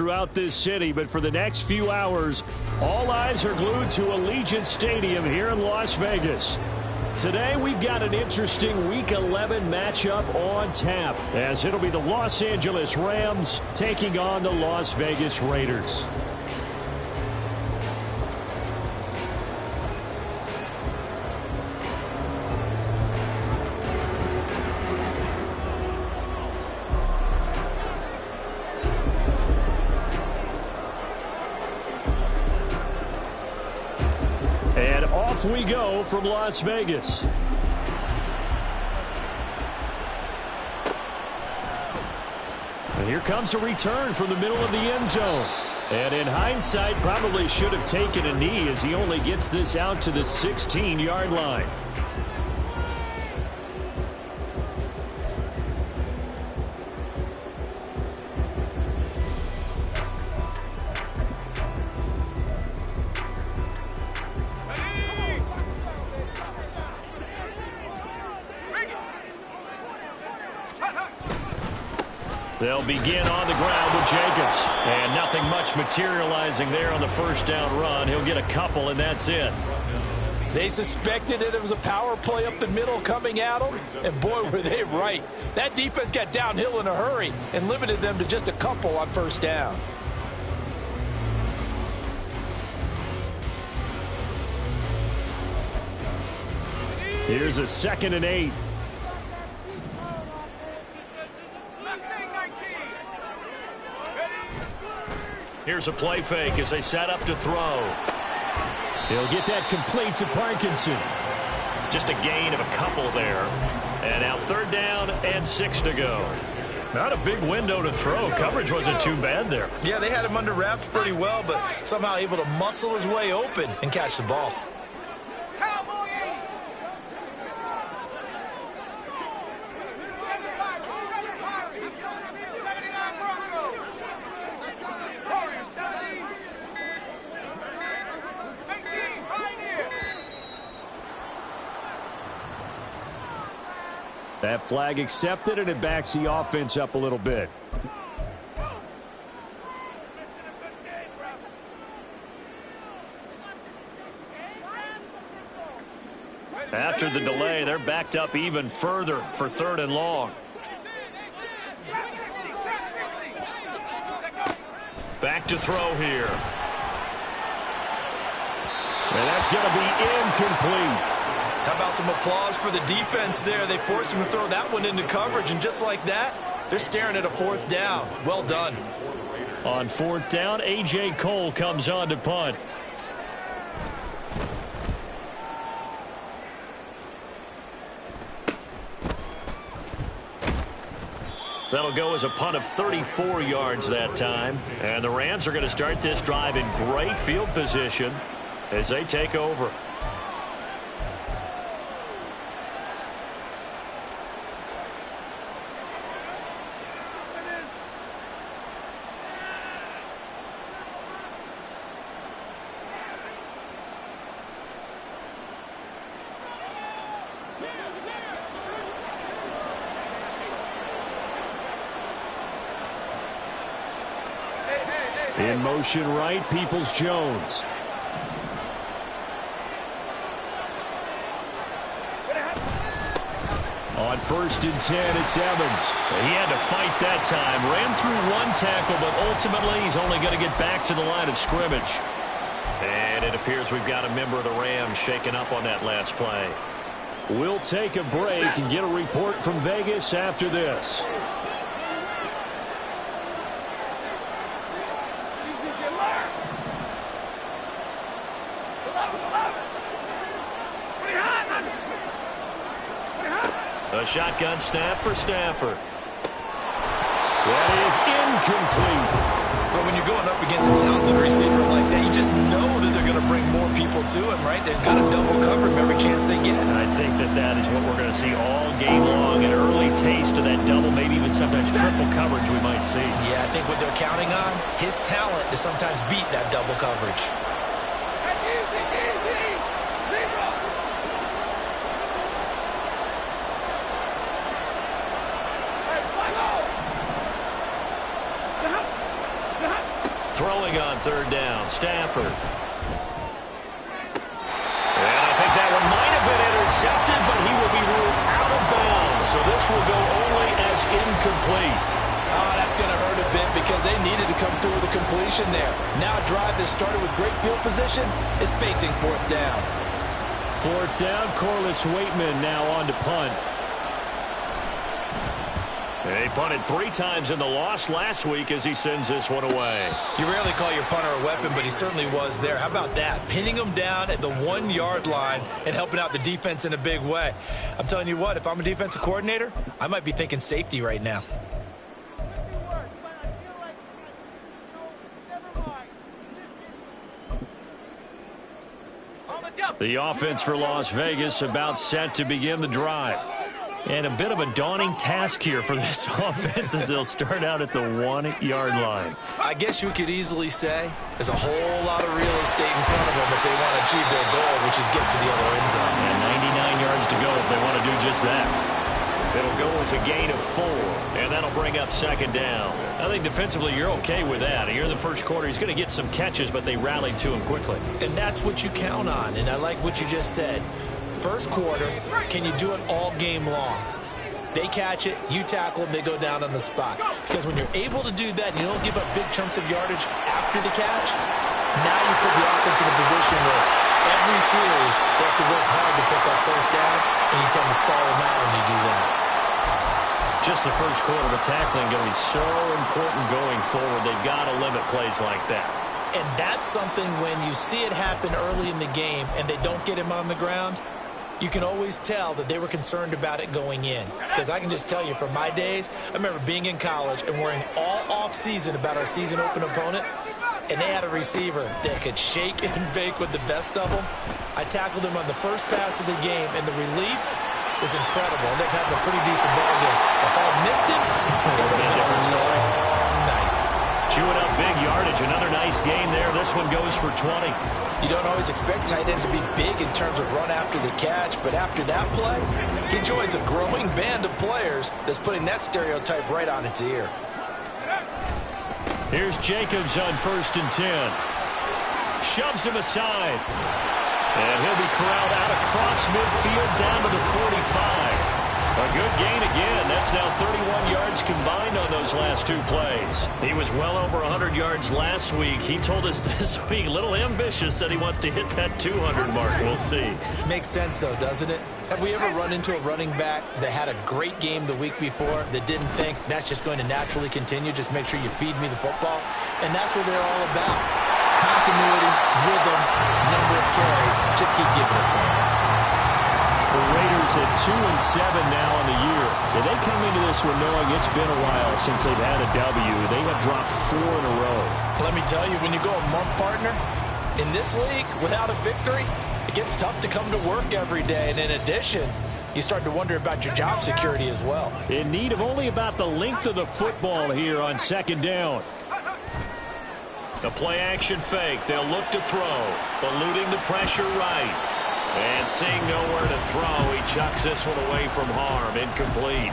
throughout this city, but for the next few hours, all eyes are glued to Allegiant Stadium here in Las Vegas. Today, we've got an interesting Week 11 matchup on tap, as it'll be the Los Angeles Rams taking on the Las Vegas Raiders. And off we go from Las Vegas. And here comes a return from the middle of the end zone. And in hindsight, probably should have taken a knee as he only gets this out to the 16-yard line. They'll begin on the ground with Jacobs. And nothing much materializing there on the first down run. He'll get a couple, and that's it. They suspected it was a power play up the middle coming at them, and boy, were they right. That defense got downhill in a hurry and limited them to just a couple on first down. Here's a 2nd and 8. Here's a play fake as they set up to throw. He'll get that complete to Parkinson. Just a gain of a couple there. And now 3rd down and 6 to go. Not a big window to throw. Coverage wasn't too bad there. Yeah, they had him under wraps pretty well, but somehow able to muscle his way open and catch the ball. That flag accepted, and it backs the offense up a little bit. After the delay, they're backed up even further for 3rd and long. Back to throw here. And that's going to be incomplete. How about some applause for the defense there? They forced him to throw that one into coverage, and just like that, they're staring at a 4th down. Well done. On 4th down, A.J. Cole comes on to punt. That'll go as a punt of 34 yards that time. And the Rams are going to start this drive in great field position as they take over. In motion right, Peoples-Jones. On 1st and 10, it's Evans. He had to fight that time. Ran through one tackle, but ultimately he's only going to get back to the line of scrimmage. And it appears we've got a member of the Rams shaken up on that last play. We'll take a break and get a report from Vegas after this. A shotgun snap for Stafford. That is incomplete. But when you're going up against a talented receiver like that, you just know that they're going to bring more people to him, right? They've got to double cover him every chance they get. And I think that is what we're going to see all game long. An early taste of that double, maybe even sometimes triple coverage we might see. Yeah, I think what they're counting on, his talent to sometimes beat that double coverage. Throwing on third down, Stafford. And I think that one might have been intercepted, but he will be ruled out of bounds. So this will go only as incomplete. Oh, that's going to hurt a bit because they needed to come through with a completion there. Now a drive that started with great field position is facing fourth down. Fourth down, Corliss Waitman now on to punt. He punted 3 times in the loss last week as he sends this one away. You rarely call your punter a weapon, but he certainly was there. How about that? Pinning him down at the 1-yard line and helping out the defense in a big way. I'm telling you what, if I'm a defensive coordinator, I might be thinking safety right now. The offense for Las Vegas about set to begin the drive. And a bit of a daunting task here for this offense as they'll start out at the 1-yard line. I guess you could easily say there's a whole lot of real estate in front of them if they want to achieve their goal, which is get to the other end zone. And 99 yards to go if they want to do just that. It'll go as a gain of 4, and that'll bring up second down. I think defensively you're okay with that. Here in the first quarter, he's going to get some catches, but they rallied to him quickly. And that's what you count on, and I like what you just said. First quarter, can you do it all game long? They catch it, you tackle them, they go down on the spot. Because when you're able to do that, you don't give up big chunks of yardage after the catch, now you put the offense in a position where every series they have to work hard to pick up first downs, and you tend to stall them out when you do that. Just the first quarter, the tackling going to be so important going forward. They've got to limit plays like that. And that's something when you see it happen early in the game and they don't get him on the ground, you can always tell that they were concerned about it going in. Because I can just tell you from my days, I remember being in college and worrying all off-season about our season open opponent, and they had a receiver that could shake and bake with the best of them. I tackled him on the first pass of the game, and the relief was incredible. I ended up having a pretty decent ball game. If I had missed it, it would have been a different story. Night. Chewing up big yardage. Another nice gain there. This one goes for 20. You don't always expect tight ends to be big in terms of run after the catch, but after that play, he joins a growing band of players that's putting that stereotype right on its ear. Here's Jacobs on 1st and 10. Shoves him aside. And he'll be corralled out across midfield down to the 45. A good gain again. That's now 31 yards combined on those last 2 plays. He was well over 100 yards last week. He told us this week, a little ambitious, said he wants to hit that 200 mark. We'll see. Makes sense, though, doesn't it? Have we ever run into a running back that had a great game the week before that didn't think that's just going to naturally continue? Just make sure you feed me the football. And that's what they're all about. Continuity, rhythm, number of carries. Just keep giving it to them. The Raiders at 2-7 now on the year. And they come into this one knowing it's been a while since they've had a W. They have dropped 4 in a row. Let me tell you, when you go a month, partner, in this league, without a victory, it gets tough to come to work every day. And in addition, you start to wonder about your job security as well. In need of only about the length of the football here on second down. The play action fake. They'll look to throw. Eluding the pressure right. And seeing nowhere to throw, he chucks this one away from harm. Incomplete.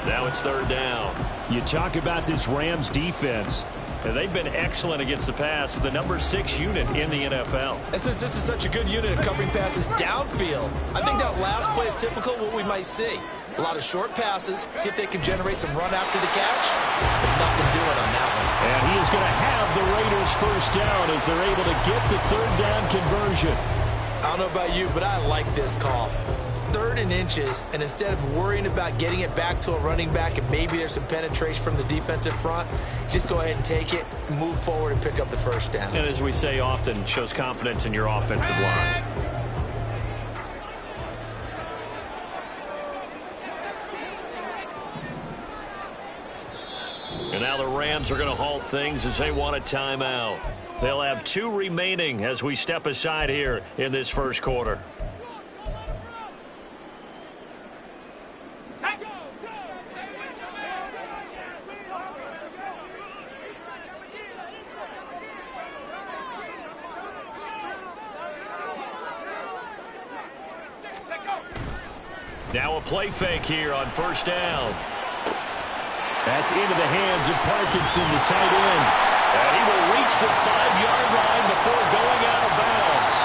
Now it's 3rd down. You talk about this Rams defense. And they've been excellent against the pass. The number 6 unit in the NFL. And since this is such a good unit of covering passes downfield, I think that last play is typical of what we might see. A lot of short passes. See if they can generate some run after the catch. But nothing doing on that one. And he is going to have the Raiders first down as they're able to get the 3rd down conversion. I don't know about you, but I like this call. 3rd and inches, and instead of worrying about getting it back to a running back and maybe there's some penetration from the defensive front, just go ahead and take it, move forward, and pick up the first down. And as we say often, shows confidence in your offensive line. And now the Rams are going to halt things as they want a timeout. They'll have 2 remaining as we step aside here in this first quarter. Now a play fake here on 1st down. That's into the hands of Parkinson, the tight end. And he will reach the 5-yard line before going out of bounds.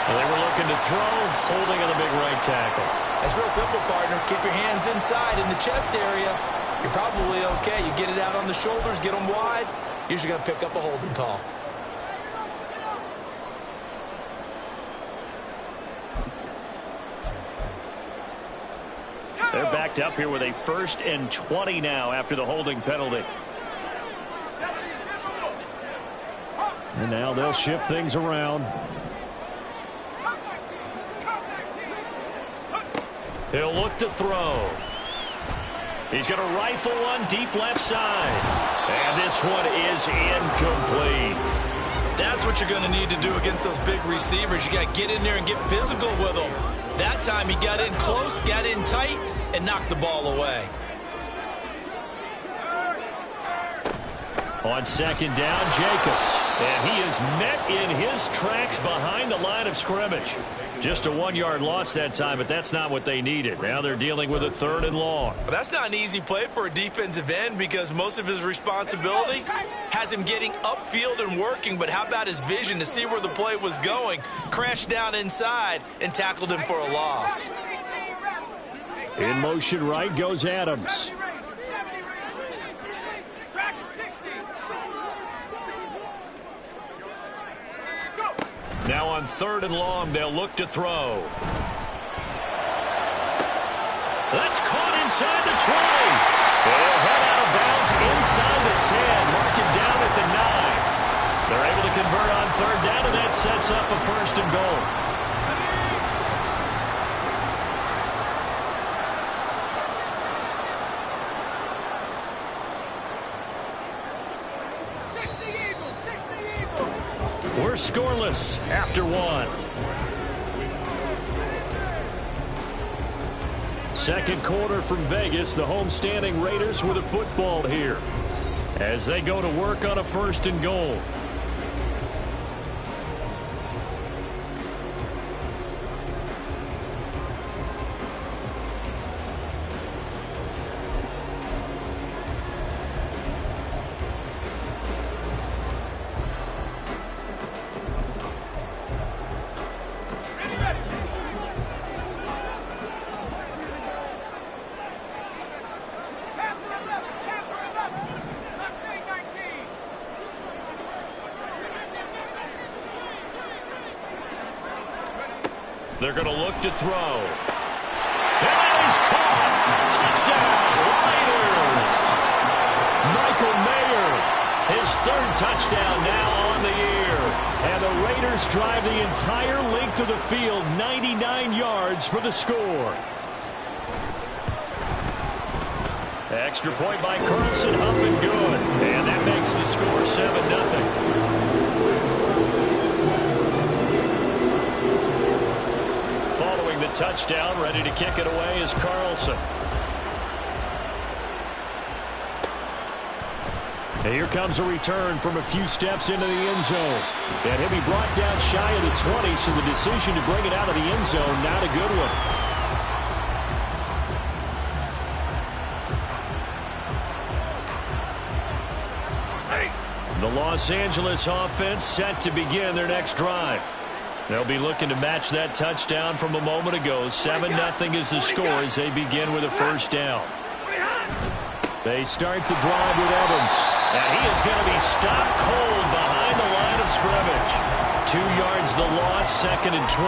And they were looking to throw, holding on the big right tackle. It's real simple, partner. Keep your hands inside in the chest area. You're probably okay. You get it out on the shoulders, get them wide. Usually going to pick up a holding call. They're backed up here with a 1st and 20 now after the holding penalty. And now they'll shift things around. He'll look to throw. He's going to rifle one deep left side. And this one is incomplete. That's what you're going to need to do against those big receivers. You got to get in there and get physical with them. That time he got in close, got in tight, and knocked the ball away. On 2nd down, Jacobs. And he is met in his tracks behind the line of scrimmage. Just a 1-yard loss that time, but that's not what they needed. Now they're dealing with a 3rd and long. Well, that's not an easy play for a defensive end because most of his responsibility has him getting upfield and working, but how about his vision to see where the play was going, crashed down inside, and tackled him for a loss. In motion right goes Adams. Now on 3rd and long, they'll look to throw. That's caught inside the 20. They'll head out of bounds inside the 10. Mark it down at the 9. They're able to convert on 3rd down, and that sets up a 1st and goal. We're scoreless after 1. 2nd quarter from Vegas. The homestanding Raiders with a football here as they go to work on a 1st and goal. They're going to look to throw. And he's caught. Touchdown, Raiders. Michael Mayer, his 3rd touchdown now on the year. And the Raiders drive the entire length of the field, 99 yards for the score. Extra point by Carlson, up and good. And that makes the score 7-0. Following the touchdown, ready to kick it away is Carlson. And here comes a return from a few steps into the end zone. And he'll be brought down shy of the 20, so the decision to bring it out of the end zone, not a good one. The Los Angeles offense set to begin their next drive. They'll be looking to match that touchdown from a moment ago. 7-0 is the score as they begin with a 1st down. They start the drive with Evans. And he is going to be stopped cold behind the line of scrimmage. 2 yards the loss, 2nd and 12.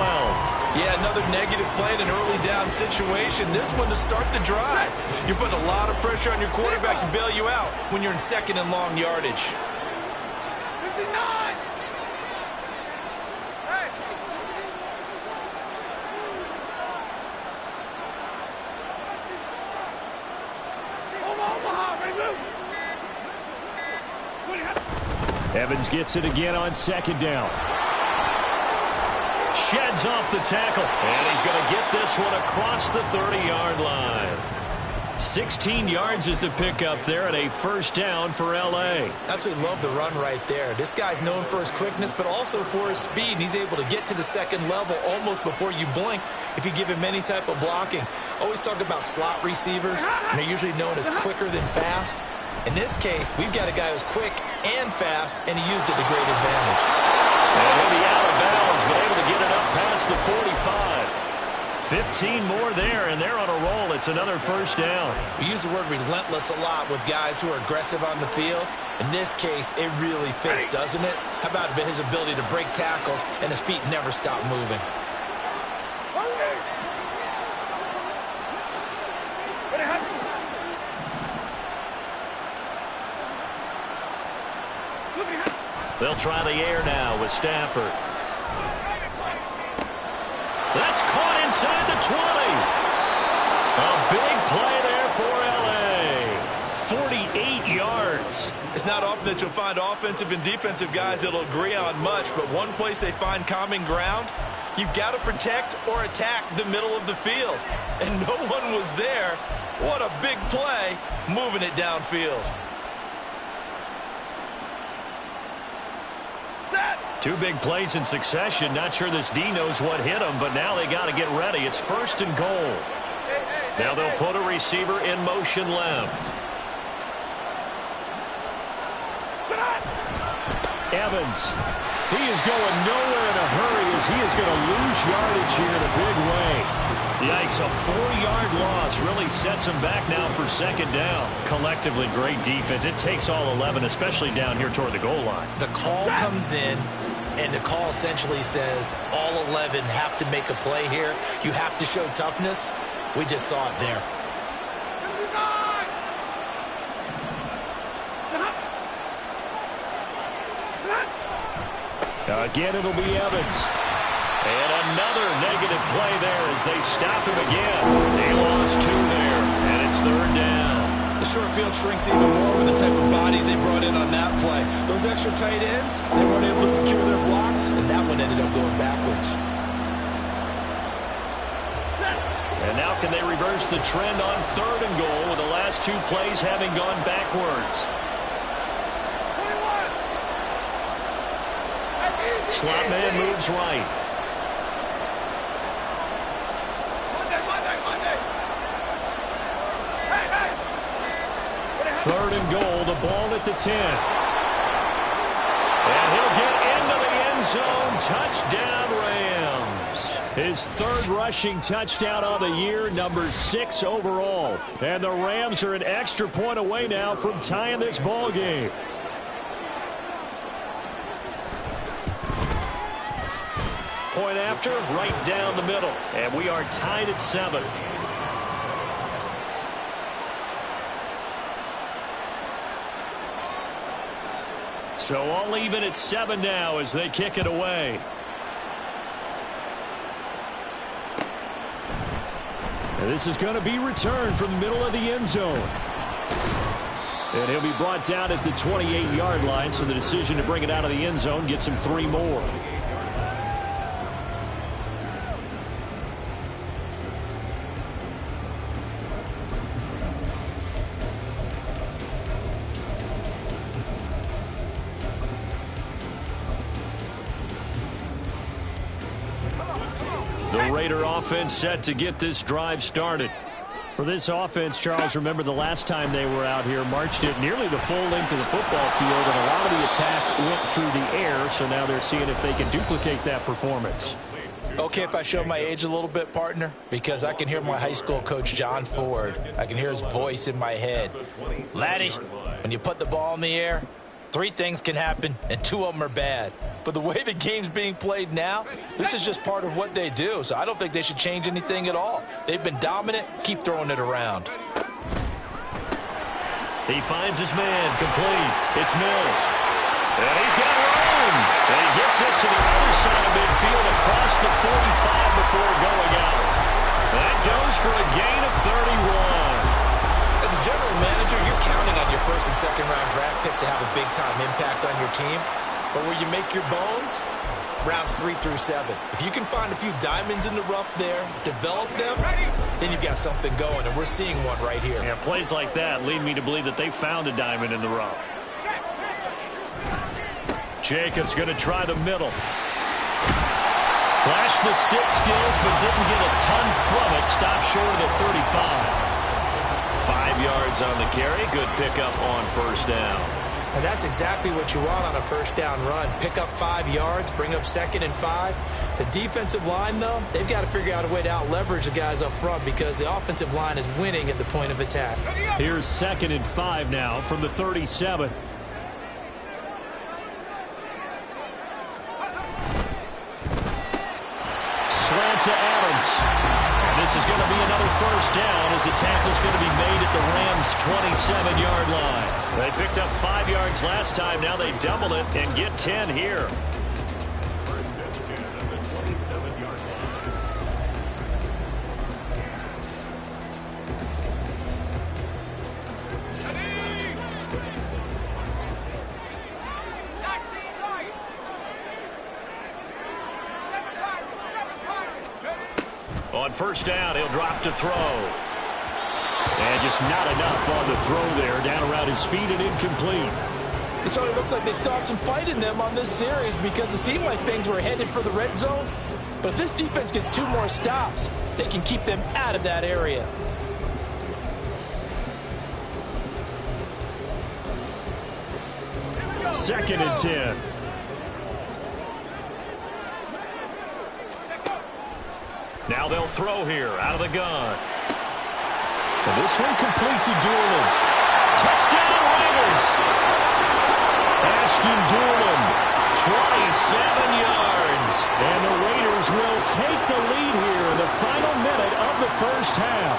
Yeah, another negative play in an early down situation. This one to start the drive. You're putting a lot of pressure on your quarterback to bail you out when you're in 2nd and long yardage. 59! Evans gets it again on 2nd down. Sheds off the tackle. And he's going to get this one across the 30-yard line. 16 yards is the pickup there and a 1st down for L.A. Absolutely love the run right there. This guy's known for his quickness, but also for his speed. And he's able to get to the 2nd level almost before you blink if you give him any type of blocking. Always talk about slot receivers, and they're usually known as quicker than fast. In this case, we've got a guy who's quick and fast, and he used it to great advantage. And he'll be out of bounds, but able to get it up past the 45. 15 more there, and they're on a roll. It's another first down. We use the word relentless a lot with guys who are aggressive on the field. In this case, it really fits, doesn't it? How about his ability to break tackles, and his feet never stop moving? They'll try the air now with Stafford. That's caught inside the 20. A big play there for L.A. 48 yards. It's not often that you'll find offensive and defensive guys that'll agree on much, but one place they find common ground, you've got to protect or attack the middle of the field. And no one was there. What a big play, moving it downfield. Two big plays in succession. Not sure this D knows what hit him, but now they got to get ready. It's first and goal. Now they'll put a receiver in motion left. Evans. He is going nowhere in a hurry as he is going to lose yardage here in a big way. Yikes, a 4-yard loss really sets him back now for second down. Collectively, great defense. It takes all 11, especially down here toward the goal line. The call comes in, and the call essentially says all 11 have to make a play here. You have to show toughness. We just saw it there. Again, it'll be Evans. And another negative play there as they stop him again. They lost 2 there, and it's third down. The short field shrinks even more with the type of bodies they brought in on that play. Those extra tight ends, they weren't able to secure their blocks, and that one ended up going backwards. And now can they reverse the trend on third and goal with the last 2 plays having gone backwards? Slot man moves right. Third and goal, the ball at the 10. And he'll get into the end zone. Touchdown, Rams. His third rushing touchdown of the year, number 6 overall. And the Rams are an extra point away now from tying this ball game. Point after, right down the middle. And we are tied at 7. So all even at 7 now as they kick it away. And this is going to be returned from the middle of the end zone. And he'll be brought down at the 28-yard line, so the decision to bring it out of the end zone gets him 3 more. The Raider offense set to get this drive started. For this offense, Charles, remember the last time they were out here, marched it nearly the full length of the football field, and a lot of the attack went through the air, so now they're seeing if they can duplicate that performance. Okay, if I show my age a little bit, partner, because I can hear my high school coach, John Ford. I can hear his voice in my head. Laddie, when you put the ball in the air, 3 things can happen, and 2 of them are bad. But the way the game's being played now, this is just part of what they do. So I don't think they should change anything at all. They've been dominant. Keep throwing it around. He finds his man, complete. It's Mills. And he's got room. And he gets us to the other side of midfield across the 45 before going out. That goes for a gain of 31. As a general manager, you're counting on your first and second round draft picks to have a big-time impact on your team. But where you make your bones, rounds 3 through 7. If you can find a few diamonds in the rough there, develop them, then you've got something going, and we're seeing one right here. Yeah, plays like that lead me to believe that they found a diamond in the rough. Jacobs going to try the middle. Flashed the stick skills, but didn't get a ton from it. Stopped short of the 35. 5 5 yards on the carry. Good pickup on first down. And that's exactly what you want on a first down run. Pick up 5 yards, bring up 2nd and 5. The defensive line, though, they've got to figure out a way to out-leverage the guys up front because the offensive line is winning at the point of attack. Here's 2nd and 5 now from the 37. Slant to Adams. And this is going to be another first down as the tackle's going to be made at the Rams' 27-yard line. They picked up 5 yards last time. Now they double it and get 10 here. First and 10 at the 27-yard line. On first down, he'll drop to throw. And just not enough on the throw there. Down around his feet and incomplete. It certainly looks like they still have some fight in them on this series because it seemed like things were headed for the red zone. But if this defense gets 2 more stops, they can keep them out of that area. Second and 10. Now they'll throw here out of the gun. And this one complete to Doolin. Touchdown Raiders. Ashton Doolin, 27 yards. And the Raiders will take the lead here in the final minute of the first half.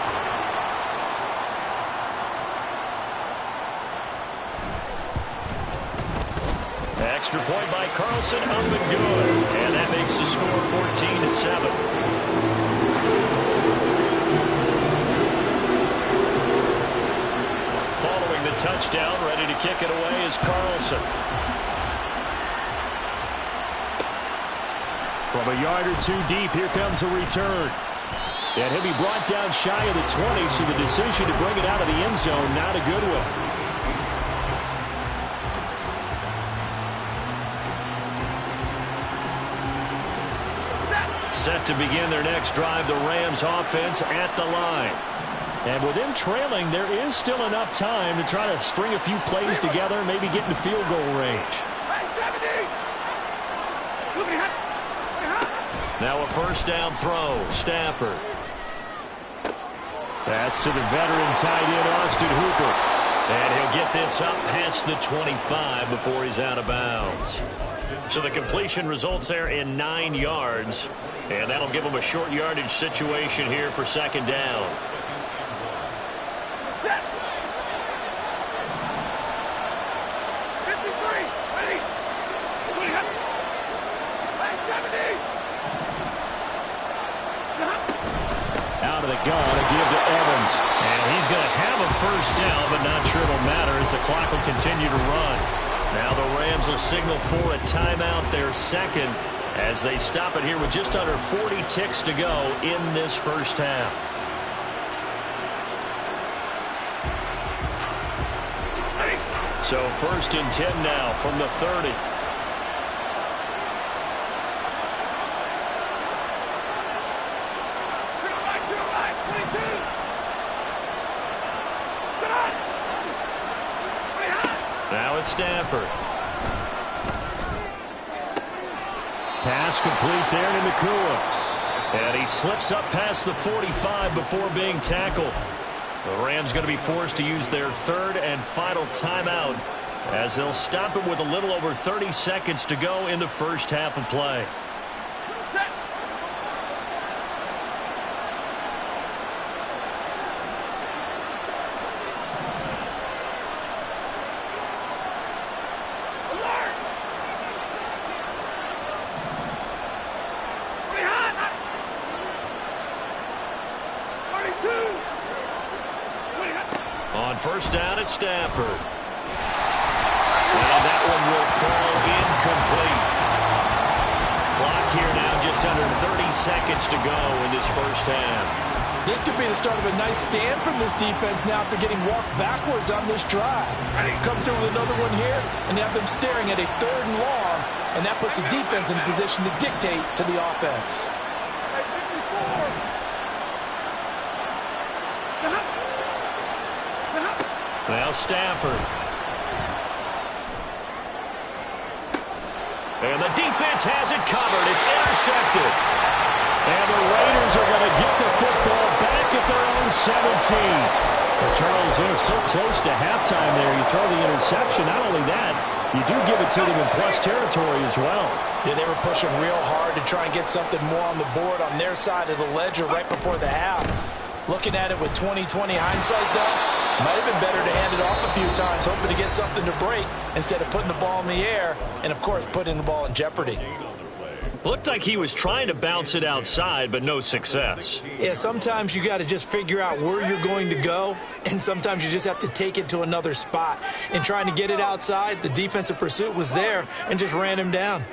Extra point by Carlson, up and good. And that makes the score 14-7. Following the touchdown, ready to kick it away is Carlson. From a yard or 2 deep, here comes a return. And he'll be brought down shy of the 20, so the decision to bring it out of the end zone, not a good one. Set to begin their next drive, the Rams offense at the line. And with them trailing, there is still enough time to try to string a few plays together, maybe get into field goal range. Now a first down throw, Stafford. That's to the veteran tight end, Austin Hooper. And he'll get this up past the 25 before he's out of bounds. So the completion results there in 9 yards. And that'll give them a short yardage situation here for second down. Set. 53. Ready. 70. Out of the gun to give to Evans. And he's going to have a first down, but not sure it'll matter as the clock will continue to run. Now the Rams will signal for a timeout, their second, as they stop it here with just under 40 ticks to go in this first half. So first and 10 now from the 30. Now it's Stafford. Pass complete there to Nakua. And he slips up past the 45 before being tackled. The Rams going to be forced to use their third and final timeout as they'll stop it with a little over 30 seconds to go in the first half of play. On first down at Stafford. And that one will fall incomplete. Clock here now just under 30 seconds to go in this first half. This could be the start of a nice stand from this defense now after getting walked backwards on this drive. Come through with another one here and have them staring at a 3rd and long, and that puts the defense in a position to dictate to the offense. Now Stafford. And the defense has it covered. It's intercepted. And the Raiders are going to get the football back at their own 17. Well, Charles, they're so close to halftime there. You throw the interception. Not only that, you do give it to them in plus territory as well. Yeah, they were pushing real hard to try and get something more on the board on their side of the ledger right before the half. Looking at it with 20/20 hindsight, though, might have been better to hand it off a few times, hoping to get something to break instead of putting the ball in the air and, of course, putting the ball in jeopardy. Looked like he was trying to bounce it outside, but no success. Yeah, sometimes you got to just figure out where you're going to go, and sometimes you just have to take it to another spot. And trying to get it outside, the defensive pursuit was there and just ran him down.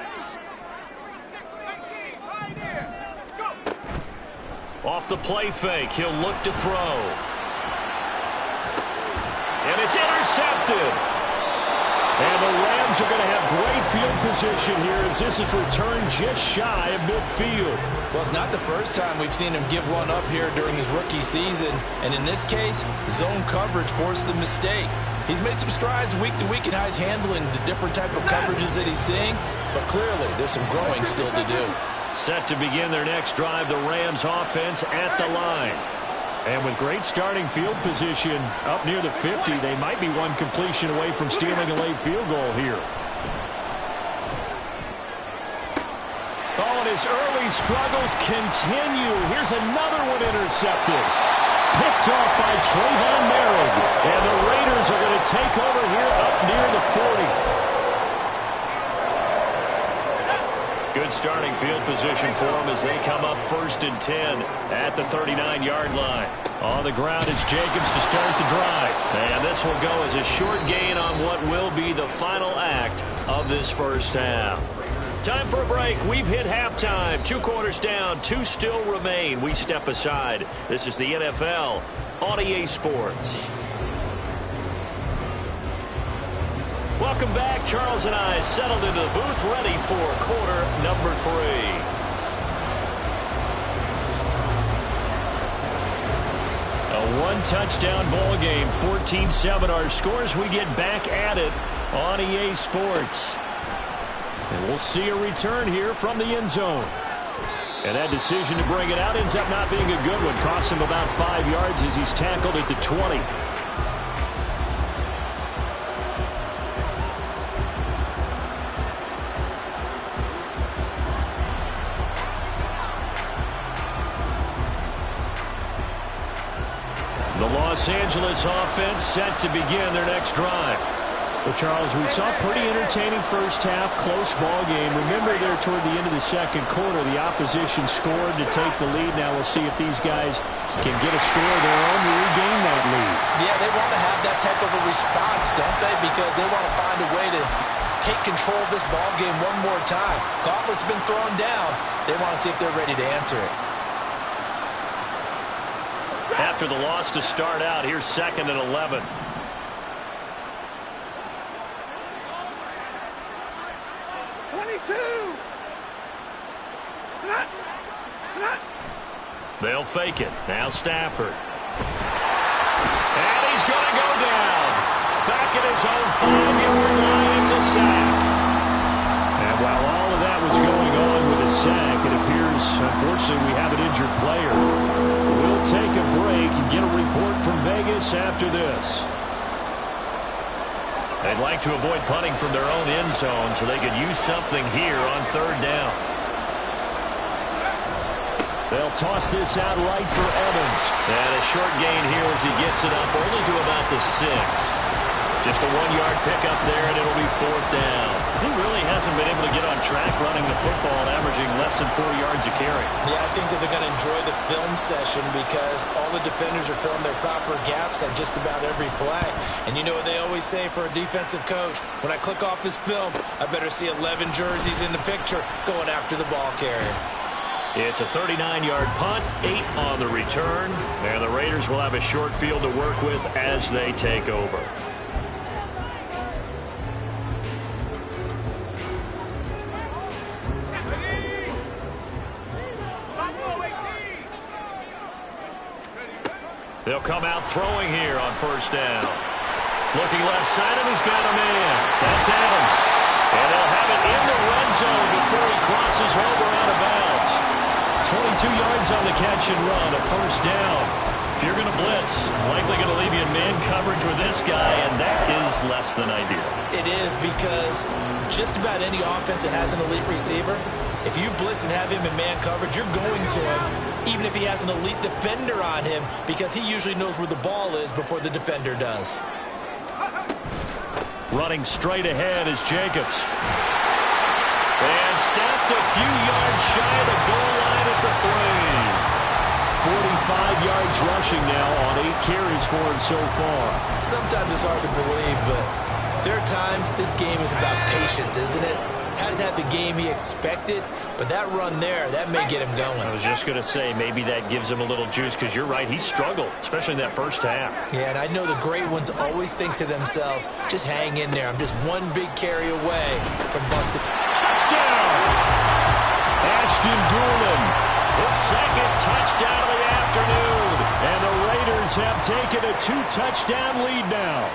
Off the play fake, he'll look to throw. And it's intercepted. And the Rams are going to have great field position here as this is returned just shy of midfield. Well, it's not the first time we've seen him give one up here during his rookie season. And in this case, zone coverage forced the mistake. He's made some strides week to week in how he's handling the different type of coverages that he's seeing. But clearly, there's some growing still to do. Set to begin their next drive, the Rams offense at the line. And with great starting field position up near the 50, they might be one completion away from stealing a late field goal here. Oh, and his early struggles continue. Here's another one intercepted. Picked off by Trayvon Merrick. And the Raiders are going to take over here up near the 40. Good starting field position for them as they come up 1st and 10 at the 39-yard line. On the ground, it's Jacobs to start the drive. And this will go as a short gain on what will be the final act of this first half. Time for a break. We've hit halftime. 2 quarters down, 2 still remain. We step aside. This is the NFL on EA Sports. Welcome back. Charles and I settled into the booth, ready for quarter number 3. A one-touchdown ball game, 14-7 our scores. We get back at it on EA Sports. And we'll see a return here from the end zone. And that decision to bring it out ends up not being a good one. Costs him about 5 yards as he's tackled at the 20. The Los Angeles offense set to begin their next drive. Well, Charles, we saw a pretty entertaining first half, close ball game. Remember there toward the end of the second quarter, the opposition scored to take the lead. Now we'll see if these guys can get a score of their own to regain that lead. Yeah, they want to have that type of a response, don't they? Because they want to find a way to take control of this ball game one more time. Gauntlet's been thrown down. They want to see if they're ready to answer it. After the loss to start out, here's 2nd and 11. They'll fake it. Now Stafford. And he's going to go down. Back at his own 5-yard line. It's a sack. And while all of that was going on with a sack, it appears, unfortunately, we have an injured player. We'll take a break and get a report from Vegas after this. They'd like to avoid punting from their own end zone so they could use something here on 3rd down. They'll toss this out right for Evans. And a short gain here as he gets it up only to about the 6. Just a 1-yard pickup there, and it'll be 4th down. He really hasn't been able to get on track running the football, averaging less than 4 yards a carry. Yeah, I think that they're going to enjoy the film session because all the defenders are filling their proper gaps on just about every play. And you know what they always say for a defensive coach? When I click off this film, I better see 11 jerseys in the picture going after the ball carrier. It's a 39-yard punt, 8 on the return, and the Raiders will have a short field to work with as they take over. They'll come out throwing here on 1st down. Looking left side, and he's got a man. That's Adams. And they'll have it in the red zone before he crosses over out of bounds. 22 yards on the catch and run, a first down. If you're going to blitz, likely going to leave you in man coverage with this guy, and that is less than ideal. It is, because just about any offense that has an elite receiver, if you blitz and have him in man coverage, you're going to him, even if he has an elite defender on him, because he usually knows where the ball is before the defender does. Running straight ahead is Jacobs. And stepped a few yards shy of the goal line at the 3. 45 yards rushing now on 8 carries for him so far. Sometimes it's hard to believe, but there are times this game is about patience, isn't it? Hasn't had the game he expected, but that run there, that may get him going. I was just going to say, maybe that gives him a little juice, because you're right, he struggled, especially in that first half. Yeah, and I know the great ones always think to themselves, just hang in there. I'm just one big carry away from busted. Touchdown! Ashton Doolin, his second touchdown of the afternoon. And the Raiders have taken a 2-touchdown lead now.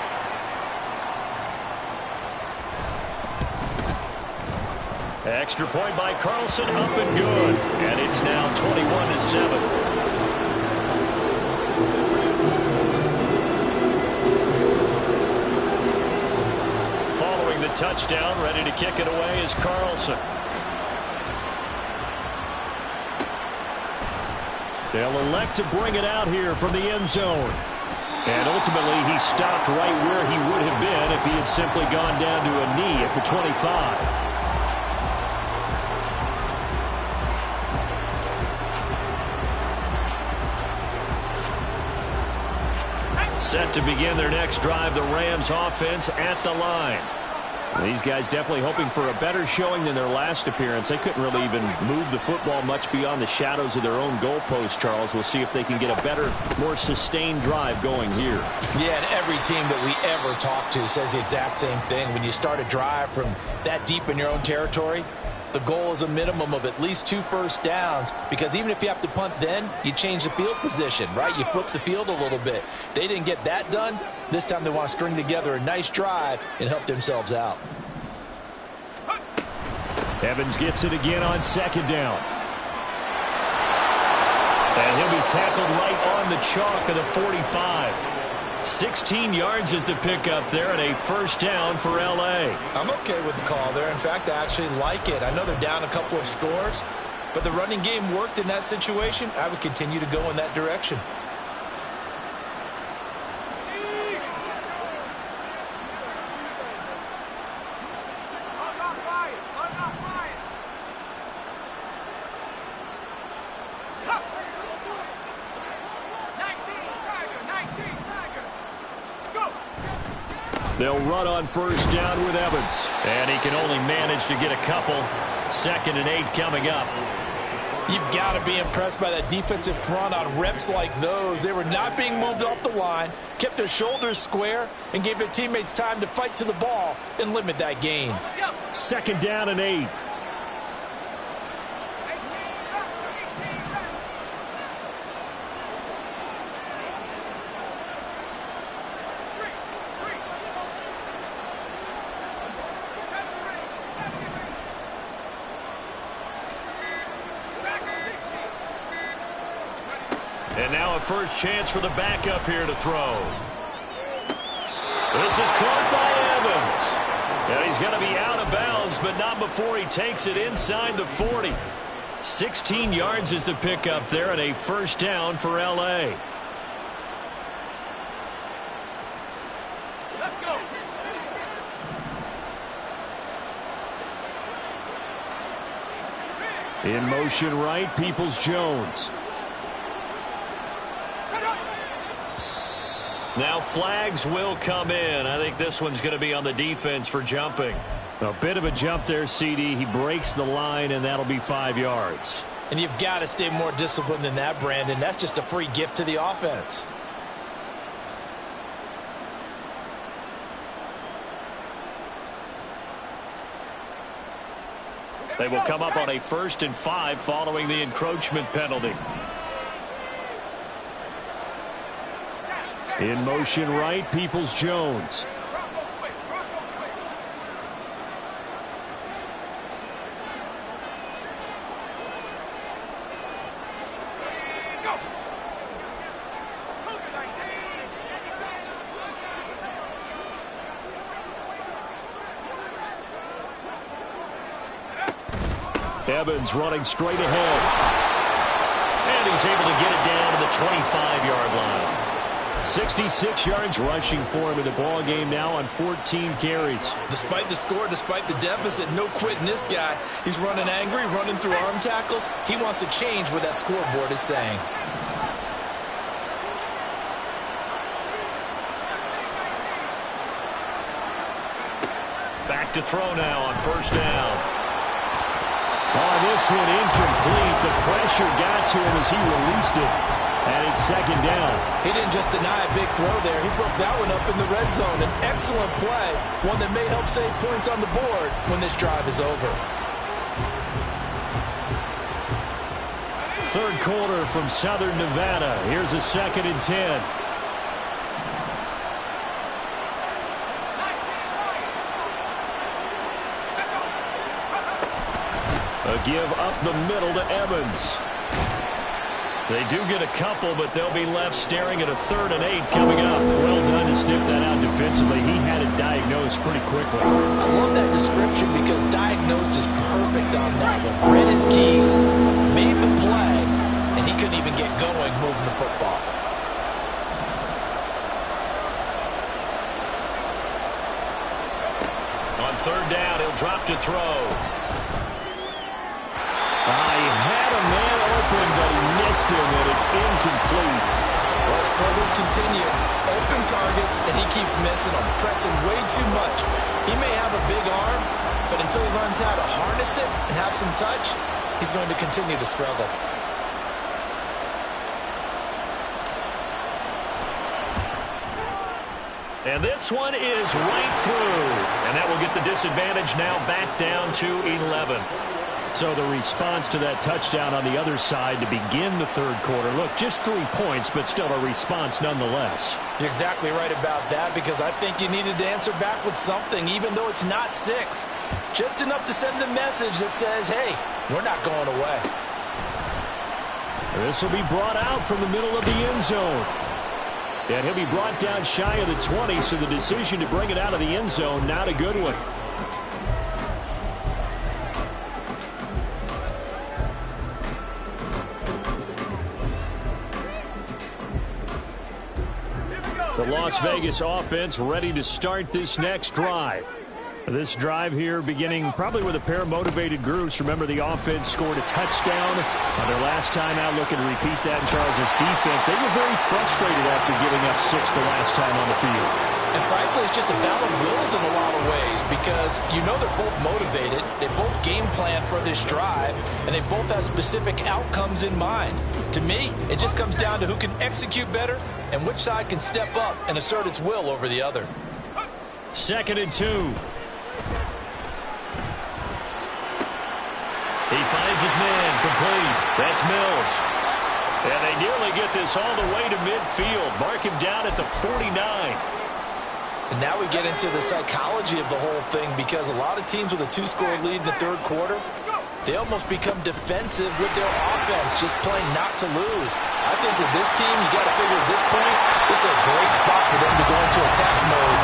Extra point by Carlson, up and good. And it's now 21-7. Following the touchdown, ready to kick it away is Carlson. They'll elect to bring it out here from the end zone. And ultimately, he stopped right where he would have been if he had simply gone down to a knee at the 25. Set to begin their next drive, the Rams offense at the line. These guys definitely hoping for a better showing than their last appearance. They couldn't really even move the football much beyond the shadows of their own goalpost, Charles. We'll see if they can get a better, more sustained drive going here. Yeah, and every team that we ever talk to says the exact same thing. When you start a drive from that deep in your own territory, the goal is a minimum of at least 2 first downs, because even if you have to punt then, you change the field position, right? You flip the field a little bit. They didn't get that done. This time they want to string together a nice drive and help themselves out. Evans gets it again on second down. And he'll be tackled right on the chalk of the 45. 16 yards is the pickup there, and a first down for L.A. I'm okay with the call there. In fact, I actually like it. I know they're down a couple of scores, but the running game worked in that situation. I would continue to go in that direction. They'll run on first down with Evans. And he can only manage to get a couple. 2nd and 8 coming up. You've got to be impressed by that defensive front on reps like those. They were not being moved off the line, kept their shoulders square, and gave their teammates time to fight to the ball and limit that gain. 2nd down and 8. And now a first chance for the backup here to throw. This is caught by Evans. And he's going to be out of bounds, but not before he takes it inside the 40. 16 yards is the pickup there, and a first down for L.A. Let's go. In motion right, Peoples-Jones. Now flags will come in. I think this one's going to be on the defense for jumping. A bit of a jump there, CD. He breaks the line, and that'll be 5 yards. And you've got to stay more disciplined than that, Brandon. That's just a free gift to the offense. They will come up on a 1st and 5 following the encroachment penalty. In motion right, Peoples-Jones. Evans running straight ahead. And he's able to get it down to the 25-yard line. 66 yards rushing for him in the ball game now on 14 carries. Despite the score, despite the deficit, no quitting this guy. He's running angry, running through arm tackles. He wants to change what that scoreboard is saying. Back to throw now on first down. Oh, this one incomplete. The pressure got to him as he released it. And it's second down. He didn't just deny a big throw there. He broke that one up in the red zone. An excellent play. One that may help save points on the board when this drive is over. Third quarter from Southern Nevada. Here's a 2nd and 10. A give up the middle to Evans. They do get a couple, but they'll be left staring at a 3rd and 8 coming up. Well done to sniff that out defensively. He had it diagnosed pretty quickly. I love that description because diagnosed is perfect on that one. Read his keys, made the play, and he couldn't even get going moving the football. On 3rd down, he'll drop to throw. He had a man open, but he missed him, and it's incomplete. Well, struggles continue. Open targets, and he keeps missing them, pressing way too much. He may have a big arm, but until he learns how to harness it and have some touch, he's going to continue to struggle. And this one is right through. And that will get the disadvantage now back down to 11. So the response to that touchdown on the other side to begin the third quarter. Look, just 3 points, but still a response nonetheless. You're exactly right about that because I think you needed to answer back with something, even though it's not 6. Just enough to send the message that says, hey, we're not going away. This will be brought out from the middle of the end zone. And he'll be brought down shy of the 20, so the decision to bring it out of the end zone, not a good one. The Las Vegas offense ready to start this next drive. This drive here beginning probably with a pair of motivated groups. Remember, the offense scored a touchdown on their last time out, looking to repeat that in Charles' defense. They were very frustrated after giving up 6 the last time on the field. And frankly, it's just a battle of wills in a lot of ways because you know they're both motivated. They both game plan for this drive, and they both have specific outcomes in mind. To me, it just comes down to who can execute better and which side can step up and assert its will over the other. 2nd and 2. He finds his man complete. That's Mills. And they nearly get this all the way to midfield. Mark him down at the 49. And now we get into the psychology of the whole thing because a lot of teams with a 2-score lead in the third quarter, they almost become defensive with their offense, just playing not to lose. I think with this team, you got to figure at this point, this is a great spot for them to go into attack mode,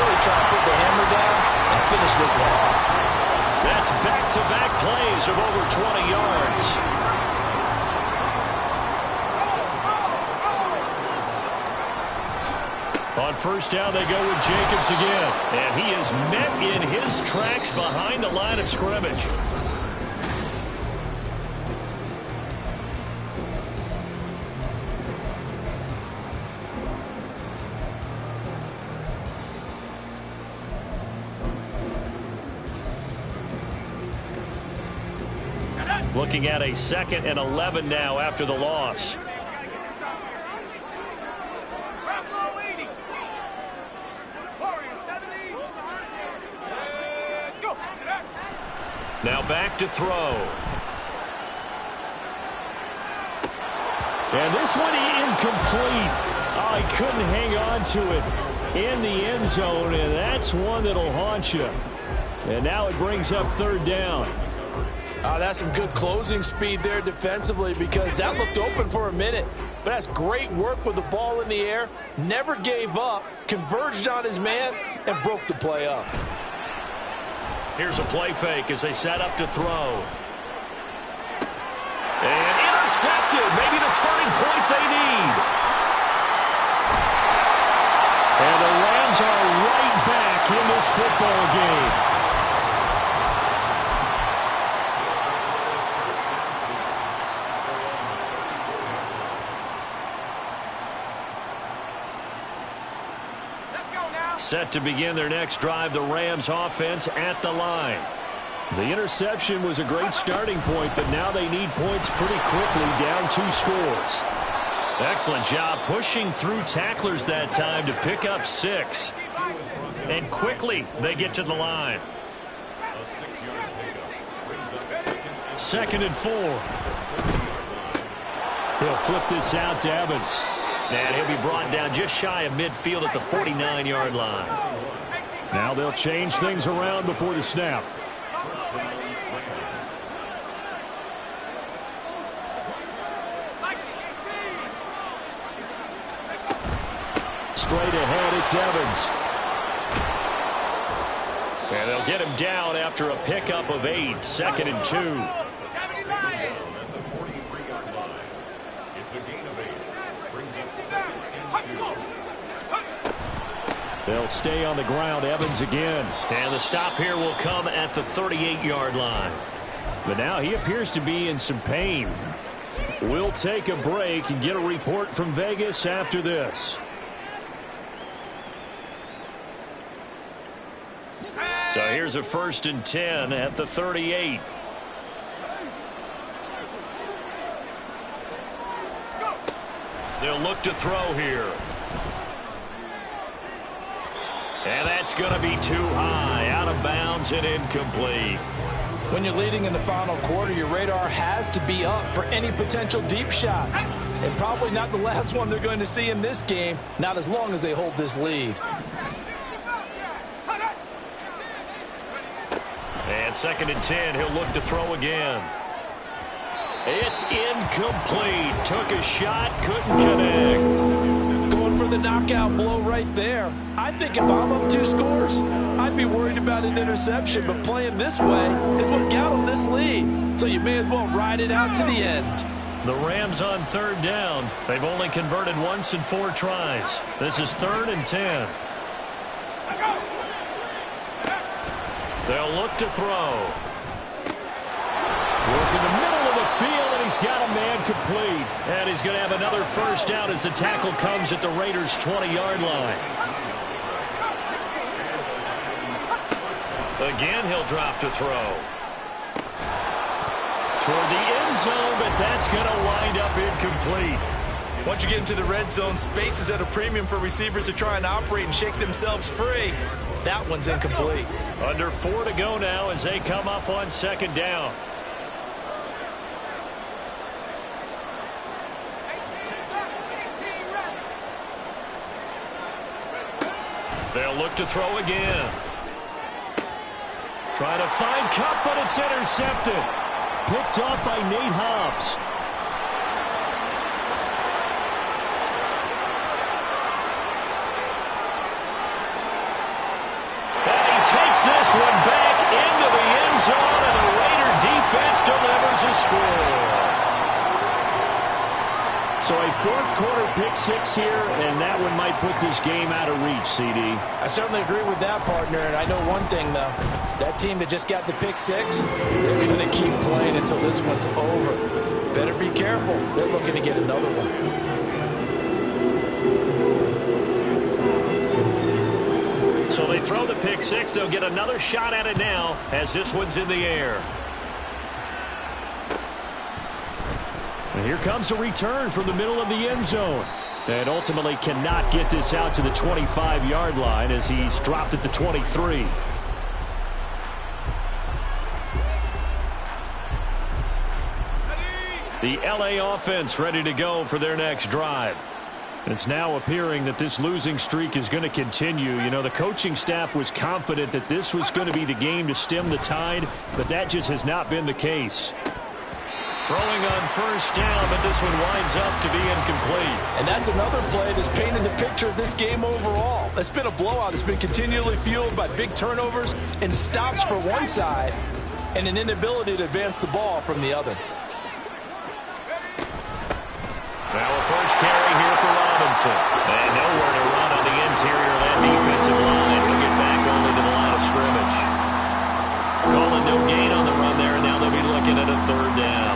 really try to put the hammer down and finish this one off. That's back-to-back plays of over 20 yards. On first down, they go with Jacobs again. And he is met in his tracks behind the line of scrimmage. Looking at a 2nd and 11 now after the loss. Now back to throw. And this one incomplete. Oh, Oh, he couldn't hang on to it in the end zone, and that's one that'll haunt you. And now it brings up third down. That's some good closing speed there defensively because that looked open for a minute. But that's great work with the ball in the air. Never gave up, converged on his man, and broke the play up. Here's a play fake as they set up to throw. And intercepted. Maybe the turning point they need. And the Rams are right back in this football game. Set to begin their next drive, the Rams offense at the line. The interception was a great starting point, but now they need points pretty quickly, down 2 scores. Excellent job pushing through tacklers that time to pick up 6. And quickly they get to the line. A 6-yard pickup brings up second and 4. He'll flip this out to Evans. And he'll be brought down just shy of midfield at the 49-yard line. Now they'll change things around before the snap. Straight ahead, it's Evans. And they'll get him down after a pickup of 8, second and 2. They'll stay on the ground. Evans again. And the stop here will come at the 38-yard line. But now he appears to be in some pain. We'll take a break and get a report from Vegas after this. So here's a 1st and 10 at the 38. They'll look to throw here. And that's going to be too high, out of bounds and incomplete. When you're leading in the final quarter, your radar has to be up for any potential deep shots. And probably not the last one they're going to see in this game, not as long as they hold this lead. And 2nd and 10, he'll look to throw again. It's incomplete. Took a shot, couldn't connect. Going for the knockout blow right there. I think if I'm up 2 scores, I'd be worried about an interception, but playing this way is what got them this lead. So you may as well ride it out to the end. The Rams on 3rd down. They've only converted once in 4 tries. This is 3rd and 10. They'll look to throw. Work in the middle of the field, and he's got a man complete. And he's going to have another 1st down as the tackle comes at the Raiders' 20-yard line. Again, he'll drop to throw. Toward the end zone, but that's going to wind up incomplete. Once you get into the red zone, space is at a premium for receivers to try and operate and shake themselves free. That one's incomplete. Under 4 to go now as they come up on 2nd down. They'll look to throw again. Trying to find Cup, but it's intercepted. Picked off by Nate Hobbs. And he takes this one back into the end zone, and the Raider defense delivers a score. So a 4th quarter pick 6 here, and that one might put this game out of reach, CD. I certainly agree with that, partner, and I know one thing, though. That team that just got the pick 6, they're going to keep playing until this one's over. Better be careful. They're looking to get another one. So they throw the pick 6. They'll get another shot at it now as this one's in the air. And here comes a return from the middle of the end zone. And ultimately cannot get this out to the 25-yard line as he's dropped at the 23. The LA offense ready to go for their next drive. It's now appearing that this losing streak is going to continue. You know, the coaching staff was confident that this was going to be the game to stem the tide, but that just has not been the case. Throwing on first down, but this one winds up to be incomplete. And that's another play that's painted the picture of this game overall. It's been a blowout. It's been continually fueled by big turnovers and stops for one side and an inability to advance the ball from the other. Now a first carry here for Robinson. And nowhere to run on the interior of that defensive line. He'll get back only to the line of scrimmage. Calling no gain on the run there, and now they'll be looking at a third down.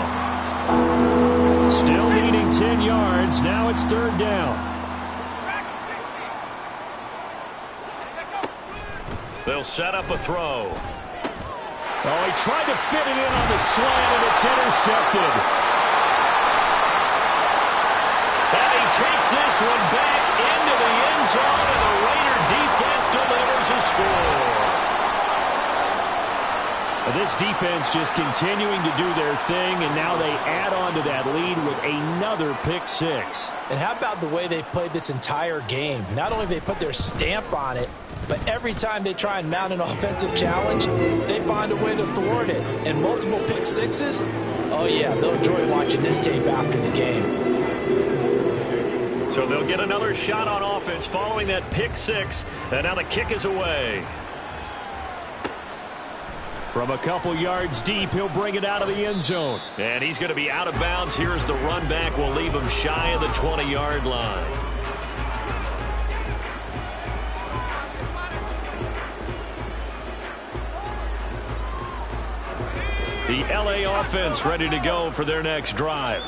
Still needing 10 yards. Now it's third down. They'll set up a throw. Oh, he tried to fit it in on the slant, and it's intercepted. And he takes this one back into the end zone, and the Raider defense delivers a score. This defense just continuing to do their thing, and now they add on to that lead with another pick six. And how about the way they've played this entire game? Not only have they put their stamp on it, but every time they try and mount an offensive challenge, they find a way to thwart it. And multiple pick sixes, oh yeah, they'll enjoy watching this tape after the game. So they'll get another shot on offense following that pick six, and now the kick is away. From a couple yards deep, he'll bring it out of the end zone. And he's going to be out of bounds. Here's the run back. We'll leave him shy of the 20-yard line. The LA offense ready to go for their next drive.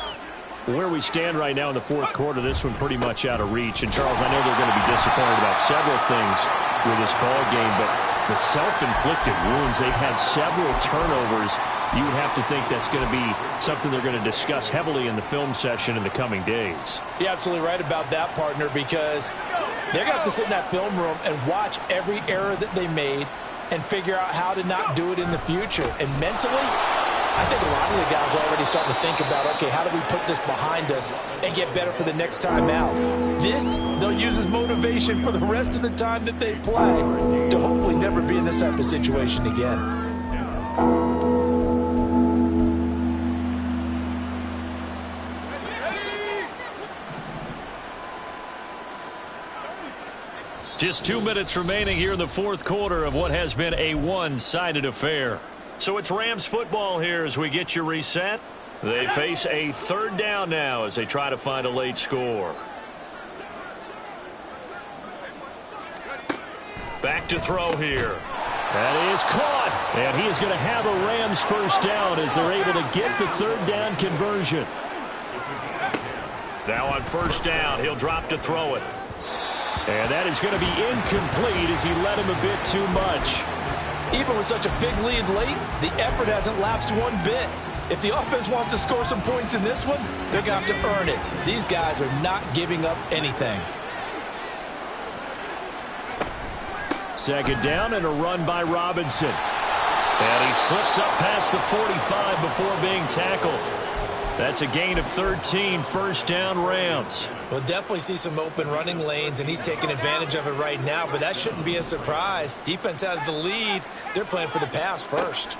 Where we stand right now in the fourth quarter, this one pretty much out of reach. And, Charles, I know they're going to be disappointed about several things with this ball game, but the self-inflicted wounds, they've had several turnovers. You would have to think that's going to be something they're going to discuss heavily in the film session in the coming days. You're absolutely right about that, partner, because they're going to have to sit in that film room and watch every error that they made and figure out how to not do it in the future. And mentally, I think a lot of the guys are already starting to think about, okay, how do we put this behind us and get better for the next time out? This, they'll use as motivation for the rest of the time that they play to hopefully never be in this type of situation again. Just 2 minutes remaining here in the fourth quarter of what has been a one-sided affair. So it's Rams football here as we get you reset. They face a third down now as they try to find a late score. Back to throw here. That is caught. And he is going to have a Rams first down as they're able to get the third down conversion. Now on first down, he'll drop to throw it. And that is going to be incomplete as he led him a bit too much. Even with such a big lead late, the effort hasn't lapsed one bit. If the offense wants to score some points in this one, they're going to have to earn it. These guys are not giving up anything. Second down and a run by Robinson. And he slips up past the 45 before being tackled. That's a gain of 13, first down Rams. We'll definitely see some open running lanes, and he's taking advantage of it right now, but that shouldn't be a surprise. Defense has the lead. They're playing for the pass first.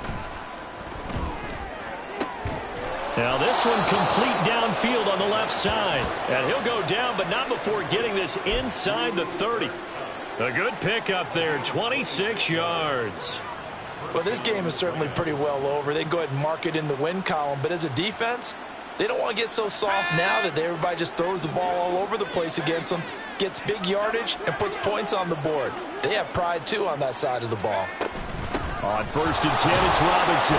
Now this one complete downfield on the left side. And he'll go down, but not before getting this inside the 30. A good pickup there, 26 yards. Well, this game is certainly pretty well over. They can go ahead and mark it in the win column, but as a defense, they don't want to get so soft now that everybody just throws the ball all over the place against them, gets big yardage, and puts points on the board. They have pride, too, on that side of the ball. On first and 10, it's Robinson.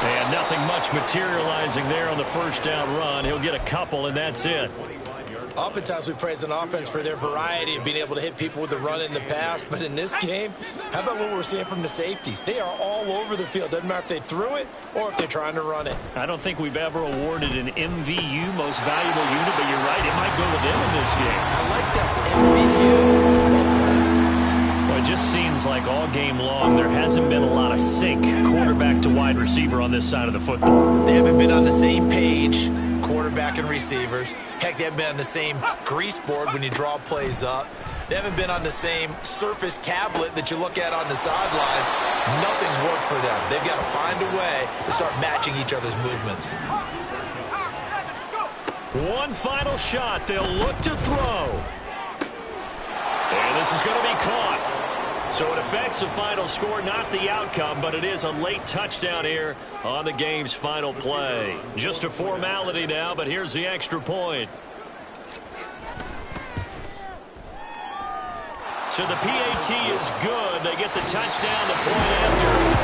And nothing much materializing there on the first down run. He'll get a couple, and that's it. Oftentimes we praise an offense for their variety of being able to hit people with the run in the pass, but in this game, how about what we're seeing from the safeties? They are all over the field. Doesn't matter if they threw it or if they're trying to run it. I don't think we've ever awarded an MVU, most valuable unit, but you're right, it might go to them in this game. I like that, MVU. Well, it just seems like all game long there hasn't been a lot of sync quarterback to wide receiver on this side of the football. They haven't been on the same page. quarterback and receivers. Heck, they haven't been on the same grease board when you draw plays up. They haven't been on the same Surface tablet that you look at on the sidelines. Nothing's worked for them. They've got to find a way to start matching each other's movements. One final shot. They'll look to throw. And this is going to be caught. So it affects the final score, not the outcome, but it is a late touchdown here on the game's final play. Just a formality now, but here's the extra point. So the PAT is good. They get the touchdown, the point after.